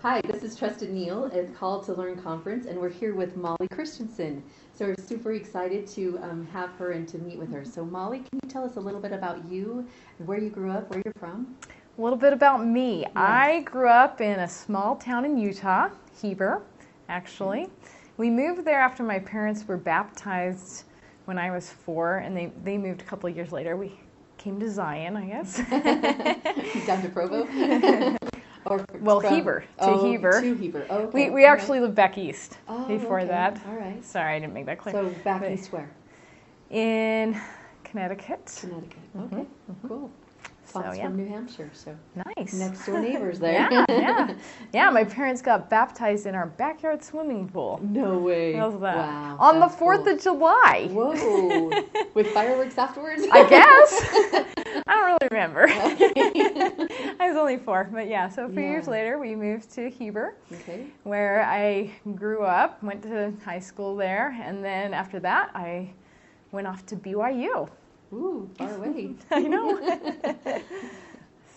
Hi, this is Trusted Neal at Call to Learn Conference, and we're here with Molly Christensen. So we're super excited to have her and to meet with her. So Molly, can you tell us a little bit about you, where you grew up, where you're from? A little bit about me. Yes. I grew up in a small town in Utah, Heber, actually. We moved there after my parents were baptized when I was 4, and they moved a couple of years later. We came to Zion, I guess. Down to Provo? Heber. To Heber. To Heber. Oh, okay. We actually lived back east before okay. that. All right. Sorry, I didn't make that clear. So back east where? In Connecticut. Connecticut. Okay. Mm-hmm. Cool. Fox from New Hampshire, so nice. Next door neighbors there. Yeah. My parents got baptized in our backyard swimming pool. No way. How's that? Wow. On the 4th of July. Whoa. With fireworks afterwards? I guess. I don't really remember. I was only 4, but yeah. So a few years later, we moved to Heber, where I grew up, went to high school there, and then after that, I went off to BYU. Ooh, far away. I know.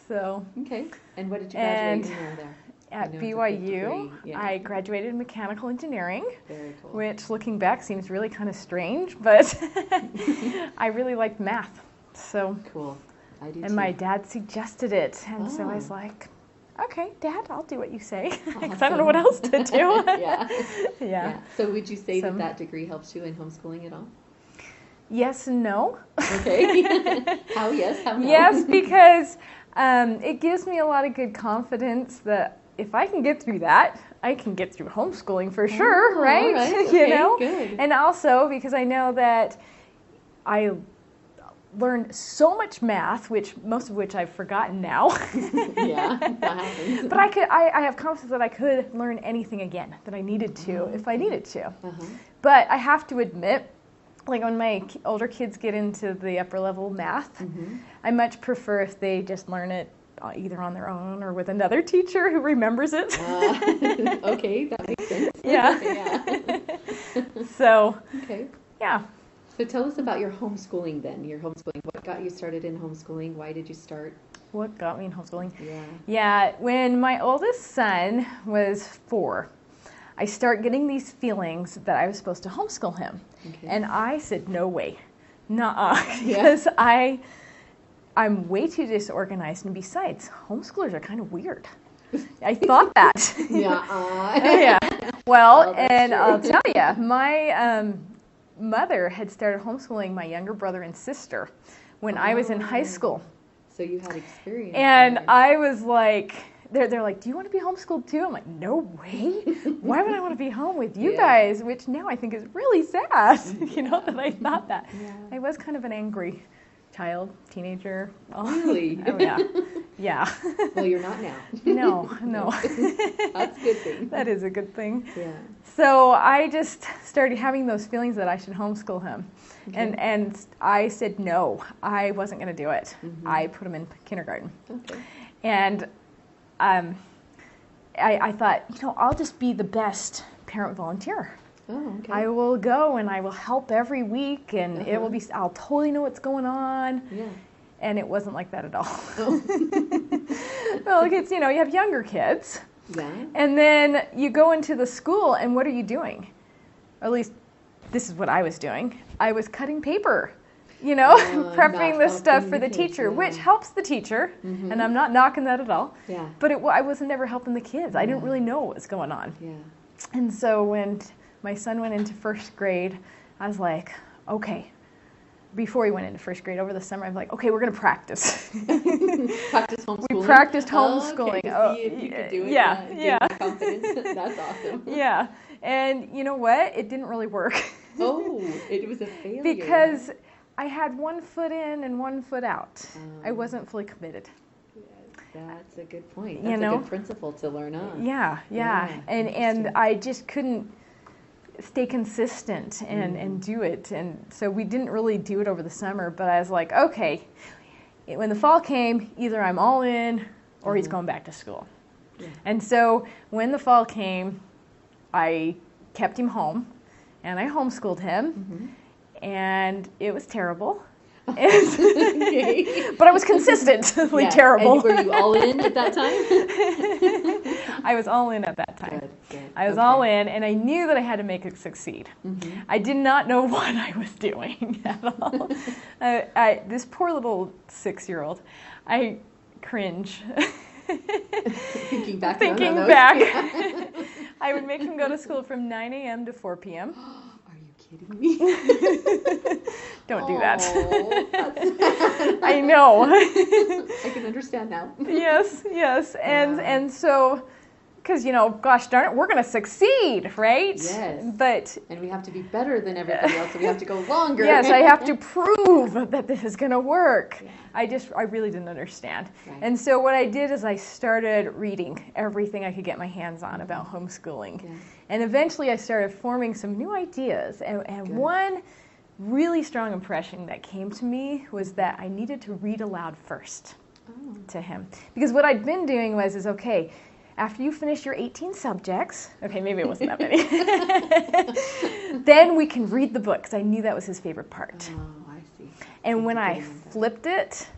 So. Okay. And what did you graduate in there? At BYU, I graduated in mechanical engineering. Very cool. Which, looking back, seems really kind of strange, but I really liked math. So. Cool. I do too. And my dad suggested it, and so I was like, okay, Dad, I'll do what you say, because I don't know what else to do. Yeah. So would you say that degree helps you in homeschooling at all? Yes and no. Okay. How yes, how no? Yes, because it gives me a lot of good confidence that if I can get through that, I can get through homeschooling for sure, right? All right. Okay, you know? Good. And also because I know that I learned so much math, most of which I've forgotten now. Yeah, that happens. But I have confidence that I could learn anything again that I needed to if I needed to. But I have to admit, like when my older kids get into the upper level math, I much prefer if they just learn it either on their own or with another teacher who remembers it. Okay, that makes sense. Yeah. So, yeah. So tell us about your homeschooling then, What got you started in homeschooling? Why did you start? What got me in homeschooling? Yeah. When my oldest son was 4, I start getting these feelings that I was supposed to homeschool him. And I said, no way, nuh-uh, because I'm way too disorganized, and besides, homeschoolers are kind of weird. I thought that. Yeah. Well, and true. I'll tell you, my mother had started homeschooling my younger brother and sister when I was in high school. So you had experience. And I was like, they're like, do you want to be homeschooled too? I'm like, no way. Why would I want to be home with you guys? Which now I think is really sad, that I thought that. Yeah. I was kind of an angry child, teenager. Really? Oh, yeah. Yeah. Well, you're not now. No. That's a good thing. That is a good thing. Yeah. So I just started having those feelings that I should homeschool him. And I said no, I wasn't going to do it. I put him in kindergarten. And I thought, I'll just be the best parent volunteer. Oh, okay. I will go and I will help every week, and it will be, I'll totally know what's going on. Yeah. And it wasn't like that at all. Well, it's, you have younger kids. Yeah. And then you go into the school, and what are you doing? Or at least this is what I was doing. I was cutting paper. Prepping the stuff for the teacher, which helps the teacher, and I'm not knocking that at all. Yeah. But I wasn't never helping the kids. I didn't really know what was going on. Yeah. And so when my son went into 1st grade, I was like, okay. Before he went into 1st grade, over the summer, I was like, okay, we're going to practice. Practice homeschooling? We practiced homeschooling. See if you could do it. Yeah. Confidence. That's awesome. Yeah. And you know what? It didn't really work. Oh, it was a failure. Because I had 1 foot in and 1 foot out. I wasn't fully committed. That's a good point. That's a good principle to learn on. Yeah. And I just couldn't stay consistent and do it. And so we didn't really do it over the summer, but I was like, okay, when the fall came, either I'm all in or he's going back to school. Yeah. And so when the fall came, I kept him home and I homeschooled him. And it was terrible. But I was consistently terrible. And were you all in at that time? I was all in at that time. Good. I was all in, and I knew that I had to make it succeed. I did not know what I was doing at all. This poor little 6-year-old, I cringe. Thinking back. I would make him go to school from 9 a.m. to 4 p.m. Are you kidding me? Don't do that. I know. I can understand now. Yes. And so, because, gosh darn it, we're going to succeed, right? Yes. And we have to be better than everybody else, so we have to go longer. Yes, I have to prove that this is going to work. Yeah. I really didn't understand. Right. And so what I did is I started reading everything I could get my hands on about homeschooling. Yeah. And eventually I started forming some new ideas. And one really strong impression that came to me was that I needed to read aloud first to him. Because what I'd been doing was, okay, after you finish your 18 subjects, okay, maybe it wasn't that many, then we can read the book, because I knew that was his favorite part. Oh, I see. And when I flipped it,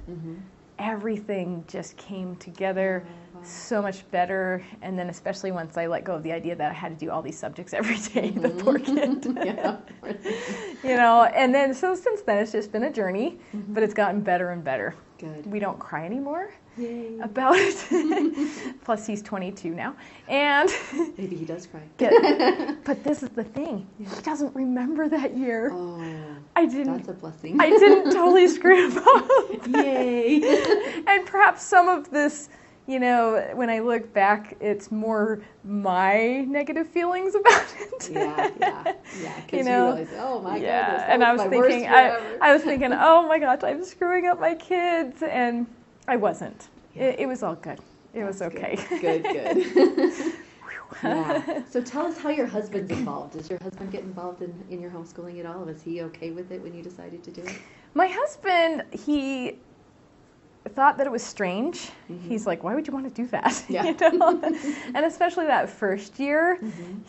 everything just came together so much better. And then especially once I let go of the idea that I had to do all these subjects every day, the poor kid. And then so since then it's just been a journey, but it's gotten better and better. Good. We don't cry anymore. Yay. About it. Plus he's 22 now. And maybe he does cry. But this is the thing. He doesn't remember that year. Oh, that's a blessing. I didn't totally screw him up. Yay. And perhaps some of this, when I look back, it's more my negative feelings about it. Yeah. Because you realize, oh my goodness, and I was thinking, oh my gosh, I'm screwing up my kids, and I wasn't. Yeah. It was all good. It was okay. Good. Yeah. So tell us how your husband's involved. Does your husband get involved in your homeschooling at all? Was he okay with it when you decided to do it? My husband, he thought that it was strange. He's like, why would you want to do that? Yeah. And especially that first year,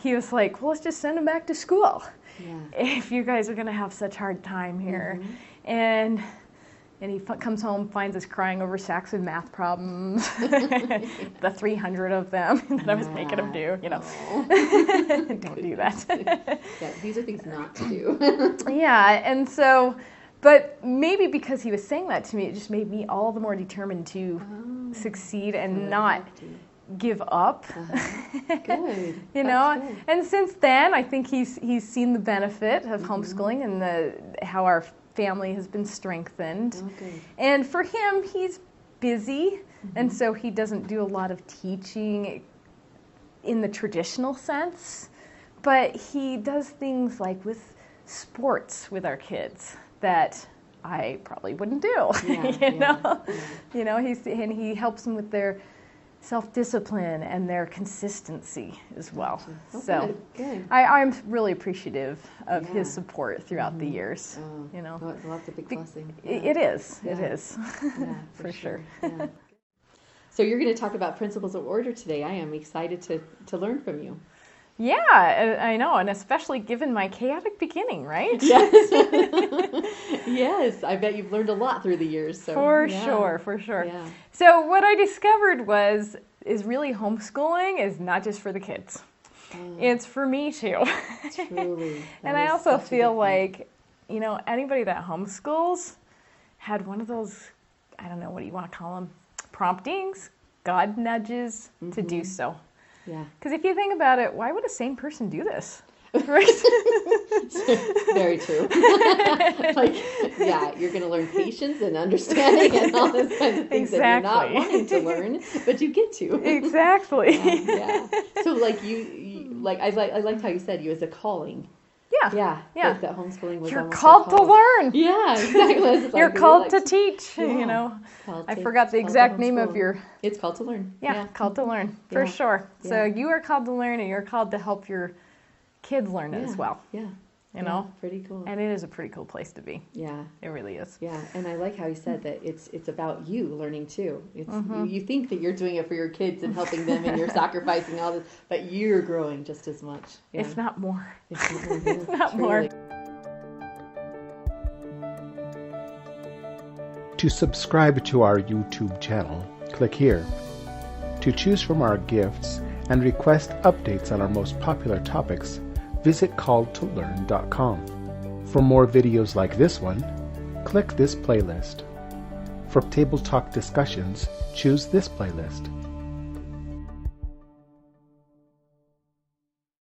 he was like, well, let's just send him back to school. Yeah. If you guys are going to have such a hard time here. And he comes home, finds us crying over sacks of math problems, the 300 of them that I was making him do, Don't do that. Yeah, these are things not to do. Yeah, and so, but maybe because he was saying that to me, it just made me all the more determined to succeed and not give up. Good. Good. And since then, I think he's seen the benefit of homeschooling and how our family has been strengthened. Okay. And for him, he's busy, and so he doesn't do a lot of teaching in the traditional sense, but he does things like with sports with our kids that I probably wouldn't do. He helps them with their self-discipline and their consistency as well. So good. I'm really appreciative of his support throughout the years. Well, that's a big blessing. It is. Yeah. It is. Yeah, for sure. Yeah. So you're going to talk about principles of order today. I am excited to learn from you. Yeah, I know, and especially given my chaotic beginning, right? Yes. Yes, I bet you've learned a lot through the years. So. For sure. Yeah. So what I discovered is really homeschooling is not just for the kids. It's for me too. Truly. And I also feel like, anybody that homeschools had one of those, I don't know, what do you want to call them, promptings, God nudges to do so. Yeah. Because if you think about it, why would a sane person do this? Right? Very true. You're going to learn patience and understanding and all this kind of things that you're not wanting to learn, but you get to. Exactly. Yeah. So, I liked how you said you as a calling. Yeah. Like that homeschooling was. You're called to learn. Yeah, exactly. You're called to teach. I forgot the exact name of your. It's called to learn. Yeah, called to learn for sure. Yeah. So you are called to learn, and you're called to help your kids learn as well. Yeah. Pretty cool. And it is a pretty cool place to be. Yeah. It really is. Yeah, and I like how you said that it's about you learning too. It's you think that you're doing it for your kids and helping them and you're sacrificing all this, but you're growing just as much. Yeah. If not more. If not more. To subscribe to our YouTube channel, click here. To choose from our gifts and request updates on our most popular topics, visit calledtolearn.com. For more videos like this one, click this playlist. For Table Talk discussions, choose this playlist.